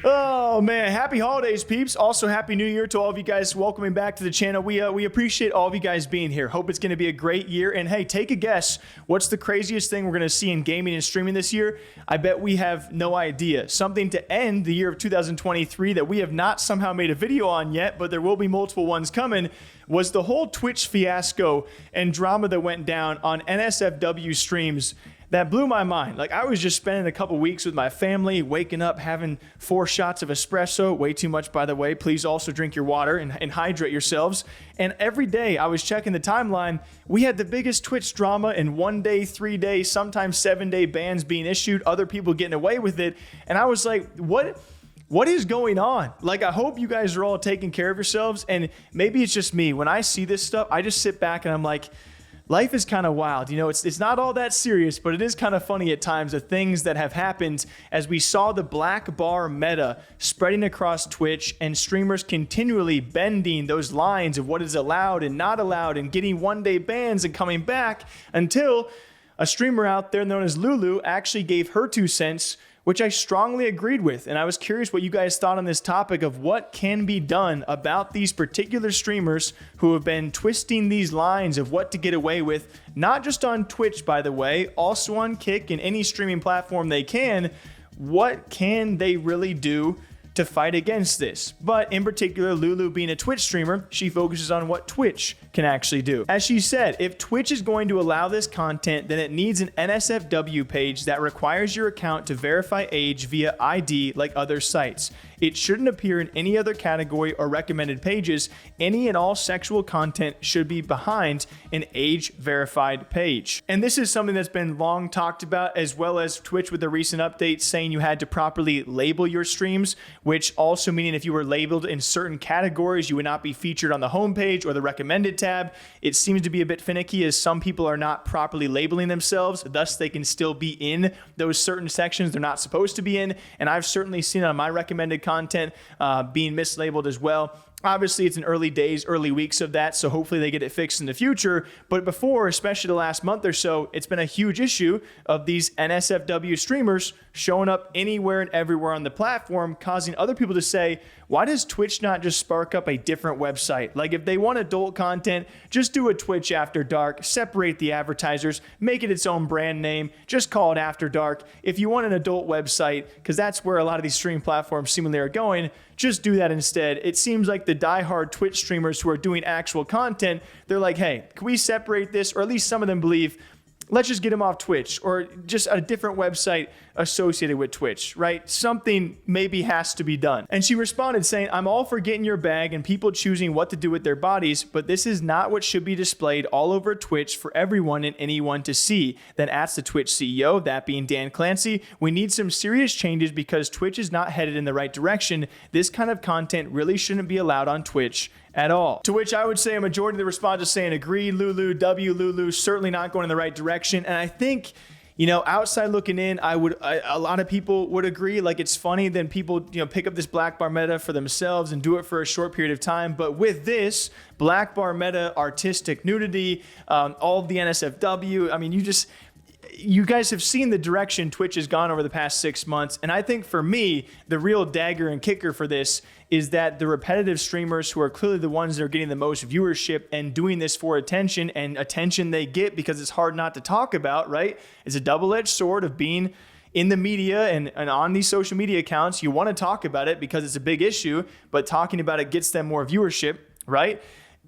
Oh man, happy holidays, peeps. Also, happy new year to all of you guys welcoming back to the channel. We appreciate all of you guys being here. Hope it's going to be a great year. And hey, take a guess. What's the craziest thing we're going to see in gaming and streaming this year? I bet we have no idea. Something to end the year of 2023 that we have not somehow made a video on yet, but there will be multiple ones coming, was the whole Twitch fiasco and drama that went down on NSFW streams. That blew my mind. Like, I was just spending a couple weeks with my family, waking up, having 4 shots of espresso, way too much, by the way. Please also drink your water and hydrate yourselves. And every day I was checking the timeline. We had the biggest Twitch drama in 1 day, 3 days, sometimes 7-day bans being issued, other people getting away with it. And I was like, what is going on? Like, I hope you guys are all taking care of yourselves. And maybe it's just me. When I see this stuff, I just sit back and I'm like, life is kind of wild. You know, it's not all that serious, but it is kind of funny at times, the things that have happened as we saw the black bar meta spreading across Twitch and streamers continually bending those lines of what is allowed and not allowed and getting 1-day bans and coming back until a streamer out there known as Lulu actually gave her 2 cents, which I strongly agreed with. And I was curious what you guys thought on this topic of what can be done about these particular streamers who have been twisting these lines of what to get away with, not just on Twitch, by the way, also on Kick and any streaming platform they can. What can they really do to fight against this? But in particular, Lulu being a Twitch streamer, she focuses on what Twitch can actually do. As she said, if Twitch is going to allow this content, then it needs an NSFW page that requires your account to verify age via ID like other sites. It shouldn't appear in any other category or recommended pages. Any and all sexual content should be behind an age-verified page. And this is something that's been long talked about, as well as Twitch with a recent update saying you had to properly label your streams, which also meaning if you were labeled in certain categories, you would not be featured on the homepage or the recommended tab. It seems to be a bit finicky as some people are not properly labeling themselves, thus they can still be in those certain sections they're not supposed to be in. And I've certainly seen it on my recommended content being mislabeled as well. Obviously, it's in early days, early weeks of that, so hopefully they get it fixed in the future. But before, especially the last month or so, it's been a huge issue of these NSFW streamers showing up anywhere and everywhere on the platform, causing other people to say, why does Twitch not just spark up a different website? Like, if they want adult content, just do a Twitch After Dark, separate the advertisers, make it its own brand name, just call it After Dark. If you want an adult website, because that's where a lot of these streaming platforms seemingly are going, just do that instead. It seems like the diehard Twitch streamers who are doing actual content, they're like, hey, can we separate this? Or at least some of them believe, let's just get them off Twitch or just a different website associated with Twitch, right? Something maybe has to be done. And she responded saying, I'm all for getting your bag and people choosing what to do with their bodies, but this is not what should be displayed all over Twitch for everyone and anyone to see. Then asks the Twitch CEO, that being Dan Clancy, we need some serious changes because Twitch is not headed in the right direction. This kind of content really shouldn't be allowed on Twitch at all. To which I would say a majority of the responses saying agree, Lulu, certainly not going in the right direction. And I think, you know, outside looking in, a lot of people would agree. Like, it's funny then people, you know, pick up this black bar meta for themselves and do it for a short period of time. But with this black bar meta, artistic nudity, all of the NSFW, I mean, you guys have seen the direction Twitch has gone over the past 6 months. And I think for me, the real dagger and kicker for this is that the repetitive streamers who are clearly the ones that are getting the most viewership and doing this for attention, and attention they get because it's hard not to talk about, right? It's a double-edged sword of being in the media and on these social media accounts. You want to talk about it because it's a big issue, but talking about it gets them more viewership, right?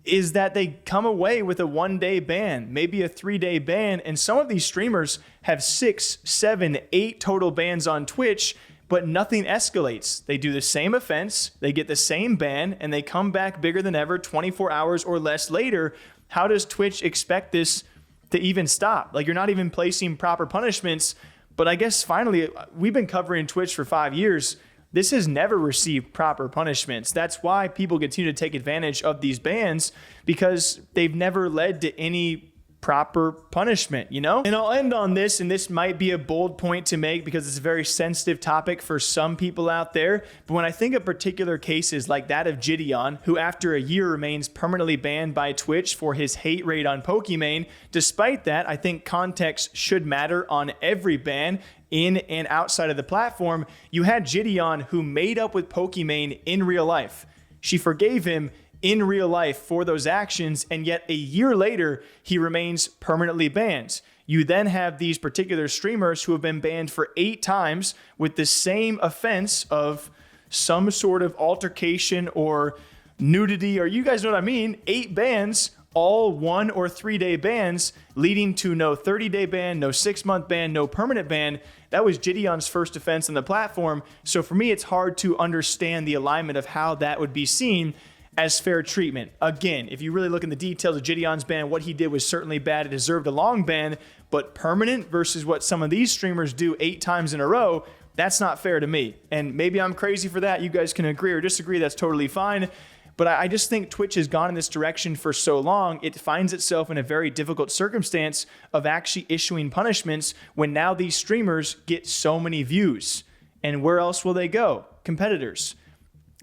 Is that they come away with a 1-day ban, maybe a 3-day ban. And some of these streamers have 6, 7, 8 total bans on Twitch, but nothing escalates. They do the same offense, they get the same ban, and they come back bigger than ever 24 hours or less later. How does Twitch expect this to even stop? Like, you're not even placing proper punishments. But I guess finally, we've been covering Twitch for 5 years. This has never received proper punishments. That's why people continue to take advantage of these bans, because they've never led to any proper punishment, you know? And I'll end on this, and this might be a bold point to make because it's a very sensitive topic for some people out there. But when I think of particular cases like that of Gideon, who after a year remains permanently banned by Twitch for his hate raid on Pokimane, despite that, I think context should matter on every ban in and outside of the platform. You had Gideon, who made up with Pokimane in real life. She forgave him in real life for those actions, and yet a year later, he remains permanently banned. You then have these particular streamers who have been banned for 8 times with the same offense of some sort of altercation or nudity, or you guys know what I mean, 8 bans, all 1 or 3 day bans, leading to no 30-day ban, no 6-month ban, no permanent ban. That was Gideon's first offense on the platform. So for me, it's hard to understand the alignment of how that would be seen as fair treatment. Again, if you really look in the details of Gideon's ban, what he did was certainly bad. It deserved a long ban, but permanent versus what some of these streamers do 8 times in a row, that's not fair to me. And maybe I'm crazy for that. You guys can agree or disagree. That's totally fine. But I just think Twitch has gone in this direction for so long, it finds itself in a very difficult circumstance of actually issuing punishments when now these streamers get so many views. And where else will they go? Competitors.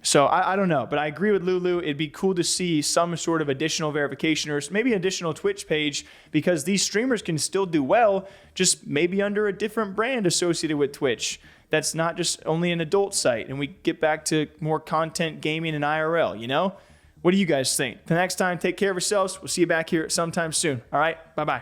So I don't know, but I agree with Lulu. It'd be cool to see some sort of additional verification or maybe an additional Twitch page, because these streamers can still do well, just maybe under a different brand associated with Twitch. That's not just only an adult site, and we get back to more content, gaming, and IRL, you know? What do you guys think? The next time, take care of yourselves. We'll see you back here sometime soon. All right, bye-bye.